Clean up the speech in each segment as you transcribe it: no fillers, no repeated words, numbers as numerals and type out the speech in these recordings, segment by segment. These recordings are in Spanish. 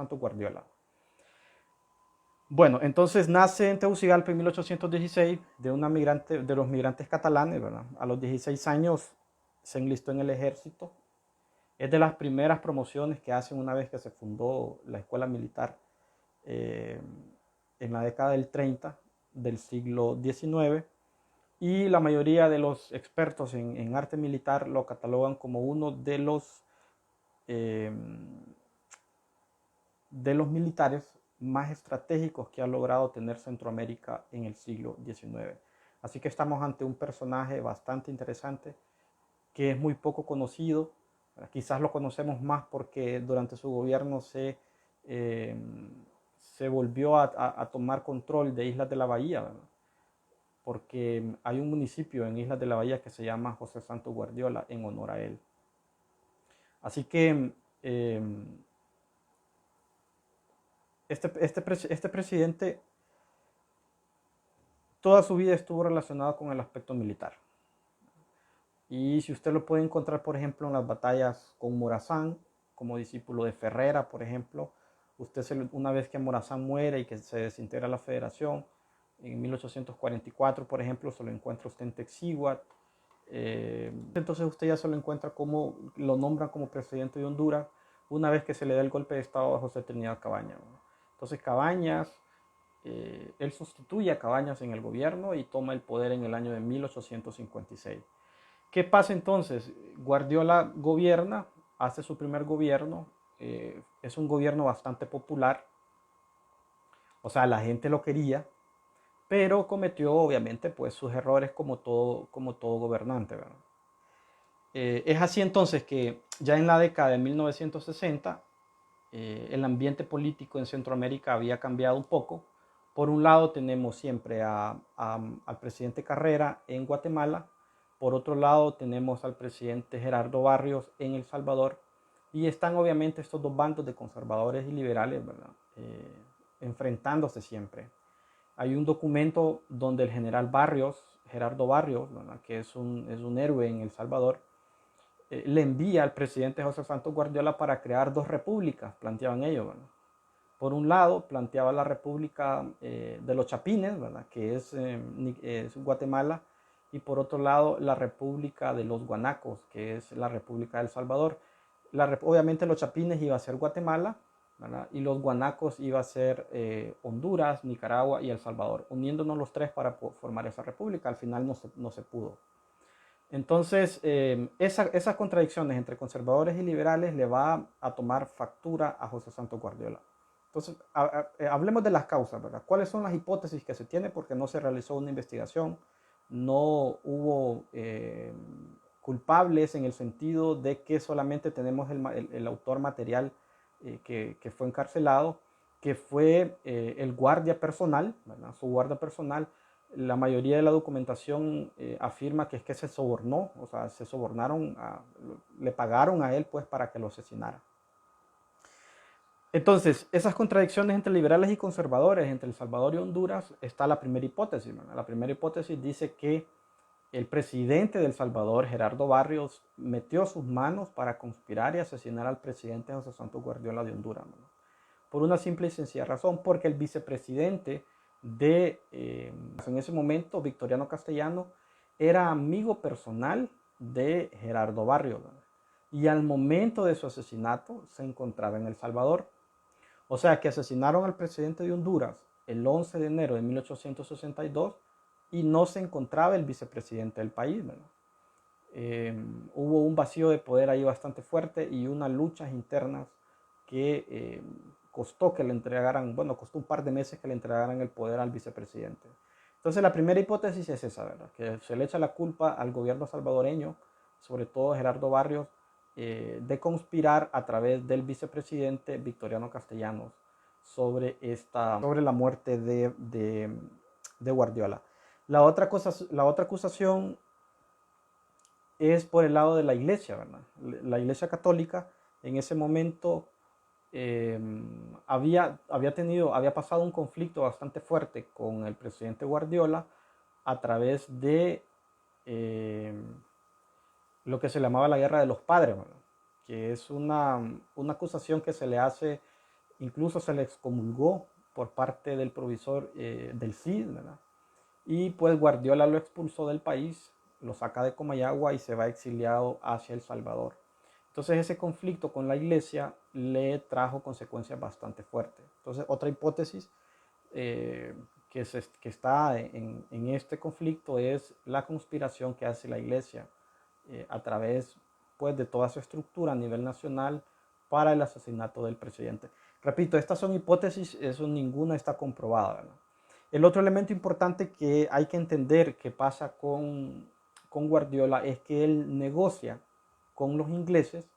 Santos Guardiola. Bueno, entonces nace en Tegucigalpa en 1816 de los migrantes catalanes, ¿verdad? A los 16 años se enlistó en el ejército. Es de las primeras promociones que hacen una vez que se fundó la escuela militar eh, en la década del 30 del siglo XIX. Y la mayoría de los expertos en arte militar lo catalogan como uno eh, de los militares más estratégicos que ha logrado tener Centroamérica en el siglo XIX. Así que estamos ante un personaje bastante interesante que es muy poco conocido. Quizás lo conocemos más porque durante su gobierno eh, se volvió a tomar control de Islas de la Bahía, ¿verdad? Porque hay un municipio en Islas de la Bahía que se llama José Santos Guardiola en honor a él. Así que eh, este presidente toda su vida estuvo relacionado con el aspecto militar. Y si usted lo puede encontrar, por ejemplo, en las batallas con Morazán, como discípulo de Ferrera, por ejemplo, una vez que Morazán muere y que se desintegra la federación, en 1844, por ejemplo, se lo encuentra usted en Texíhuatl. Entonces usted ya se lo encuentra como, lo nombran como presidente de Honduras, una vez que se le da el golpe de estado a José Trinidad Cabañas. Entonces Cabañas, él sustituye a Cabañas en el gobierno y toma el poder en el año de 1856. ¿Qué pasa entonces? Guardiola gobierna, hace su primer gobierno, es un gobierno bastante popular, o sea, la gente lo quería, pero cometió obviamente pues sus errores como todo gobernante, ¿verdad? Es así entonces que ya en la década de 1960 el ambiente político en Centroamérica había cambiado un poco. Por un lado tenemos siempre al presidente Carrera en Guatemala, por otro lado tenemos al presidente Gerardo Barrios en El Salvador, y están obviamente estos dos bandos de conservadores y liberales, ¿verdad? Enfrentándose siempre. Hay un documento donde el general Barrios, Gerardo Barrios, ¿verdad? Que es un héroe en El Salvador, le envía al presidente José Santos Guardiola para crear dos repúblicas, planteaban ellos, ¿verdad? Por un lado, planteaba la República de los Chapines, ¿verdad? Que es Guatemala, y por otro lado, la República de los Guanacos, que es la República de El Salvador. Obviamente los Chapines iba a ser Guatemala, ¿verdad? Y los Guanacos iba a ser Honduras, Nicaragua y El Salvador, uniéndonos los tres para formar esa república. Al final no se pudo. Entonces, esas contradicciones entre conservadores y liberales le va a tomar factura a José Santos Guardiola. Entonces, hablemos de las causas, ¿verdad? ¿Cuáles son las hipótesis que se tiene? Porque no se realizó una investigación, no hubo culpables en el sentido de que solamente tenemos el autor material que fue encarcelado, que fue el guardia personal, ¿verdad? Su guardia personal. La mayoría de la documentación afirma que es que se sobornó, o sea, se sobornaron, le pagaron a él pues para que lo asesinara. Entonces, esas contradicciones entre liberales y conservadores, entre El Salvador y Honduras, está la primera hipótesis, ¿verdad? La primera hipótesis dice que el presidente de El Salvador, Gerardo Barrios, metió sus manos para conspirar y asesinar al presidente José Santos Guardiola de Honduras, ¿verdad? Por una simple y sencilla razón, porque el vicepresidente en ese momento, Victoriano Castellano, era amigo personal de Gerardo Barrios, ¿verdad? Y al momento de su asesinato se encontraba en El Salvador. O sea que asesinaron al presidente de Honduras el 11 de enero de 1862 y no se encontraba el vicepresidente del país, ¿verdad? Hubo un vacío de poder ahí bastante fuerte y unas luchas internas que costó que le entregaran, bueno, costó un par de meses que le entregaran el poder al vicepresidente. Entonces la primera hipótesis es esa, ¿verdad? Que se le echa la culpa al gobierno salvadoreño, sobre todo Gerardo Barrios, de conspirar a través del vicepresidente Victoriano Castellanos sobre la muerte de Guardiola. La otra acusación es por el lado de la iglesia, ¿verdad? La iglesia católica en ese momento había pasado un conflicto bastante fuerte con el presidente Guardiola a través de eh, lo que se llamaba la guerra de los padres, ¿verdad? Que es una acusación que se le hace incluso se le excomulgó por parte del provisor del CID, ¿verdad? Y pues Guardiola lo expulsó del país, lo saca de Comayagua y se va exiliado hacia El Salvador. Entonces ese conflicto con la iglesia le trajo consecuencias bastante fuertes. Entonces otra hipótesis eh, que está en este conflicto es la conspiración que hace la iglesia a través pues, de toda su estructura a nivel nacional para el asesinato del presidente. Repito, estas son hipótesis, eso ninguna está comprobada, ¿verdad? El otro elemento importante que hay que entender que pasa con Guardiola es que él negocia con los ingleses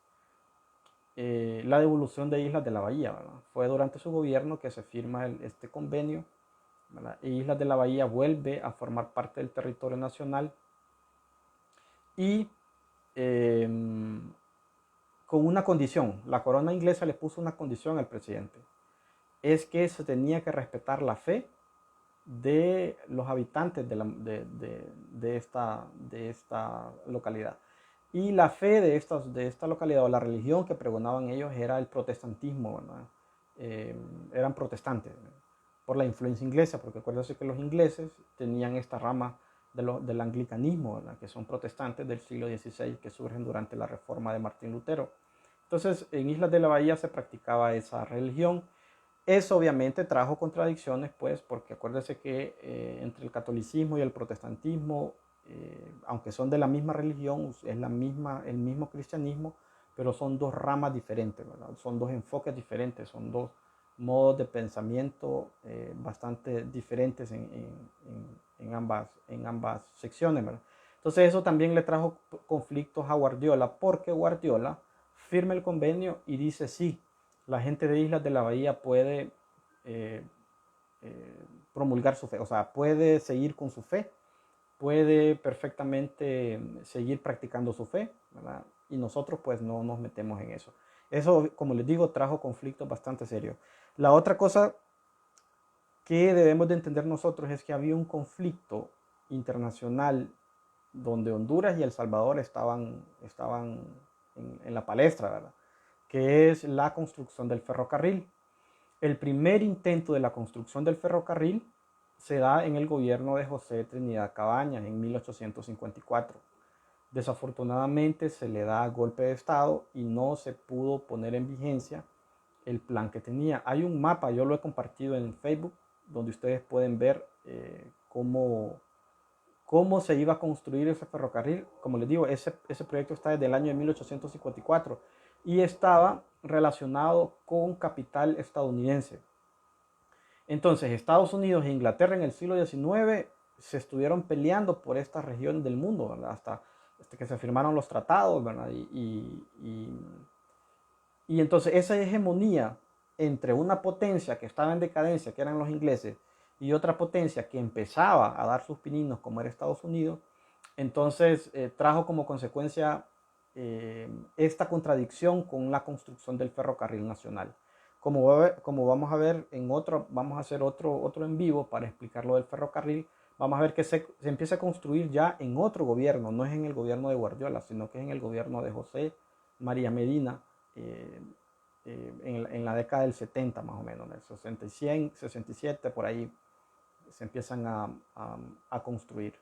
la devolución de Islas de la Bahía, ¿verdad? Fue durante su gobierno que se firma este convenio, ¿verdad? E Islas de la Bahía vuelve a formar parte del territorio nacional y eh, con una condición. La corona inglesa le puso una condición al presidente. Es que se tenía que respetar la fe de los habitantes de esta localidad. Y la fe de esta localidad o la religión que pregonaban ellos era el protestantismo, ¿verdad? Eran protestantes, ¿verdad? Por la influencia inglesa, porque acuérdense que los ingleses tenían esta rama del anglicanismo, ¿verdad? Que son protestantes del siglo XVI que surgen durante la reforma de Martín Lutero. Entonces, en Islas de la Bahía se practicaba esa religión. Eso obviamente trajo contradicciones, pues, porque acuérdese que entre el catolicismo y el protestantismo, aunque son de la misma religión, es el mismo cristianismo, pero son dos ramas diferentes, ¿verdad? Son dos enfoques diferentes, son dos modos de pensamiento bastante diferentes en ambas secciones, ¿verdad? Entonces eso también le trajo conflictos a Guardiola, porque Guardiola firma el convenio y dice sí, la gente de Islas de la Bahía puede eh, promulgar su fe, o sea, puede seguir con su fe, puede perfectamente seguir practicando su fe, ¿verdad? Y nosotros pues no nos metemos en eso. Eso, como les digo, trajo conflictos bastante serios. La otra cosa que debemos de entender nosotros es que había un conflicto internacional donde Honduras y El Salvador estaban en la palestra, ¿verdad? Que es la construcción del ferrocarril. El primer intento de la construcción del ferrocarril se da en el gobierno de José Trinidad Cabañas en 1854. Desafortunadamente se le da golpe de estado y no se pudo poner en vigencia el plan que tenía. Hay un mapa, yo lo he compartido en Facebook, donde ustedes pueden ver cómo se iba a construir ese ferrocarril. Como les digo, ese proyecto está desde el año de 1854 y estaba relacionado con capital estadounidense. Entonces, Estados Unidos e Inglaterra en el siglo XIX se estuvieron peleando por esta región del mundo, ¿verdad? Hasta que se firmaron los tratados, ¿verdad? Y entonces esa hegemonía entre una potencia que estaba en decadencia, que eran los ingleses, y otra potencia que empezaba a dar sus pininos, como era Estados Unidos, entonces trajo como consecuencia esta contradicción con la construcción del ferrocarril nacional. Como vamos a ver en otro, vamos a hacer otro en vivo para explicar lo del ferrocarril, vamos a ver que se empieza a construir ya en otro gobierno, no es en el gobierno de Guardiola, sino que es en el gobierno de José María Medina, eh, en la década del 70 más o menos, en el 60, 67, por ahí se empiezan a construir.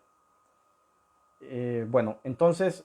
Bueno, entonces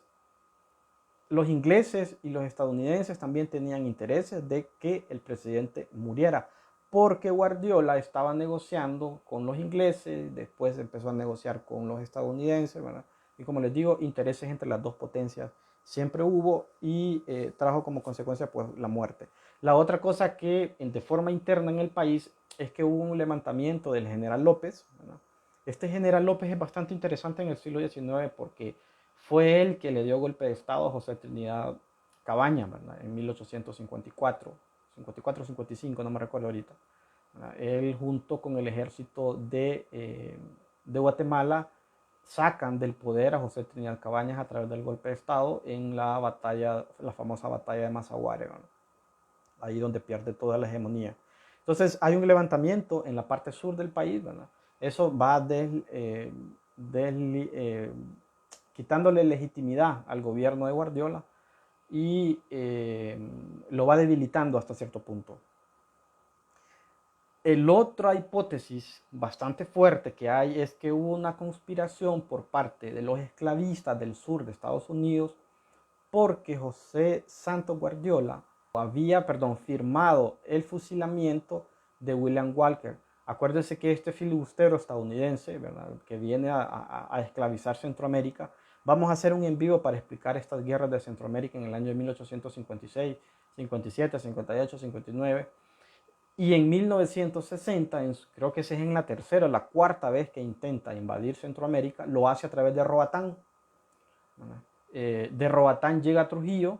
los ingleses y los estadounidenses también tenían intereses de que el presidente muriera, porque Guardiola estaba negociando con los ingleses, después empezó a negociar con los estadounidenses, ¿verdad? Y como les digo, intereses entre las dos potencias siempre hubo y trajo como consecuencia pues la muerte. La otra cosa que de forma interna en el país es que hubo un levantamiento del general López, ¿verdad? Este general López es bastante interesante en el siglo XIX porque fue él que le dio golpe de estado a José Trinidad Cabañas, ¿verdad? En 1854, 54-55, no me recuerdo ahorita, ¿verdad? Él junto con el ejército de Guatemala sacan del poder a José Trinidad Cabañas a través del golpe de estado en la famosa batalla de Mazaguare, ¿verdad? Ahí donde pierde toda la hegemonía. Entonces hay un levantamiento en la parte sur del país, ¿verdad? Eso va quitándole legitimidad al gobierno de Guardiola y lo va debilitando hasta cierto punto. otra hipótesis bastante fuerte que hay es que hubo una conspiración por parte de los esclavistas del sur de Estados Unidos porque José Santos Guardiola había, firmado el fusilamiento de William Walker. Acuérdense que este filibustero estadounidense, ¿verdad?, que viene a esclavizar Centroamérica, vamos a hacer un en vivo para explicar estas guerras de Centroamérica en el año de 1856, 57, 58, 59. Y en 1960, creo que esa es en la tercera o la cuarta vez que intenta invadir Centroamérica, lo hace a través de Roatán. De Roatán llega a Trujillo,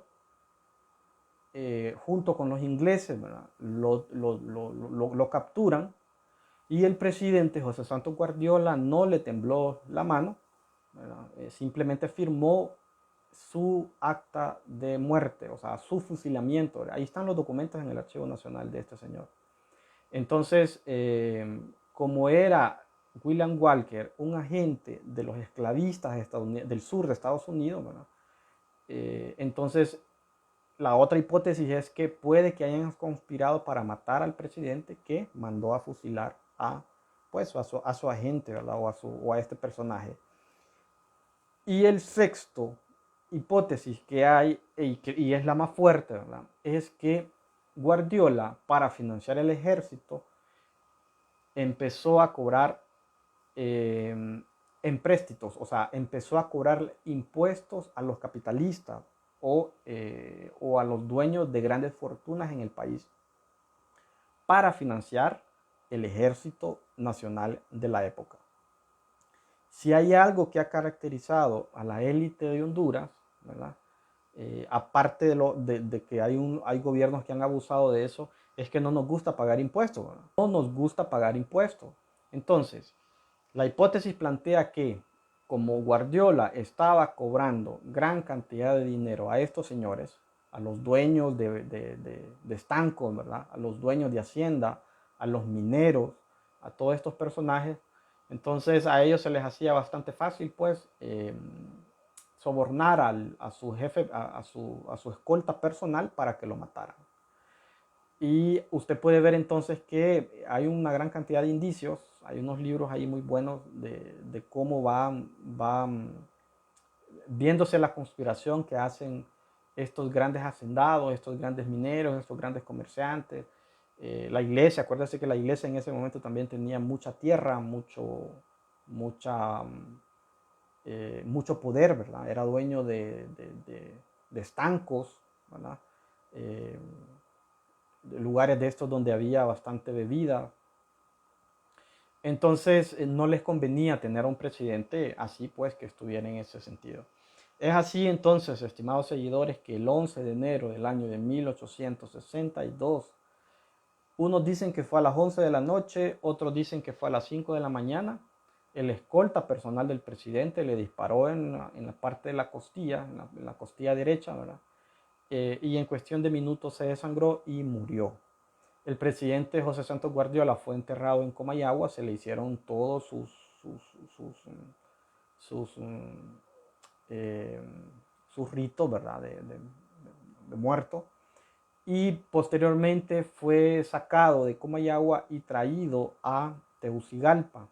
junto con los ingleses, lo capturan, y el presidente José Santos Guardiola no le tembló la mano, simplemente firmó su acta de muerte, o sea, su fusilamiento. Ahí están los documentos en el Archivo Nacional de este señor. Entonces, como era William Walker un agente de los esclavistas del sur de Estados Unidos, entonces la otra hipótesis es que puede que hayan conspirado para matar al presidente que mandó a fusilar a su agente, ¿verdad?, o a este personaje. Y el sexto hipótesis que hay, y es la más fuerte, ¿verdad?, es que Guardiola, para financiar el ejército, empezó a cobrar empréstitos, o sea, empezó a cobrar impuestos a los capitalistas o a los dueños de grandes fortunas en el país para financiar el ejército nacional de la época. Si hay algo que ha caracterizado a la élite de Honduras, ¿verdad?, aparte de que hay gobiernos que han abusado de eso, es que no nos gusta pagar impuestos, ¿verdad? No nos gusta pagar impuestos. Entonces, la hipótesis plantea que como Guardiola estaba cobrando gran cantidad de dinero a estos señores, a los dueños de estancos, ¿verdad?, a los dueños de hacienda, a los mineros, a todos estos personajes, entonces a ellos se les hacía bastante fácil, pues, sobornar a su jefe, a su escolta personal para que lo mataran. Y usted puede ver entonces que hay una gran cantidad de indicios, hay unos libros ahí muy buenos de cómo va viéndose la conspiración que hacen estos grandes hacendados, estos grandes mineros, estos grandes comerciantes. La iglesia, acuérdense que la iglesia en ese momento también tenía mucha tierra, mucho poder, ¿verdad? Era dueño de estancos, ¿verdad? De lugares de estos donde había bastante bebida. Entonces no les convenía tener un presidente así, pues, que estuviera en ese sentido. Es así entonces, estimados seguidores, que el 11 de enero del año de 1862, unos dicen que fue a las 11 de la noche, otros dicen que fue a las 5 de la mañana, el escolta personal del presidente le disparó en la parte de la costilla, en la costilla derecha, ¿verdad? Y en cuestión de minutos se desangró y murió. El presidente José Santos Guardiola fue enterrado en Comayagua, se le hicieron todos sus ritos, ¿verdad?, de muerto, y posteriormente fue sacado de Comayagua y traído a Tegucigalpa.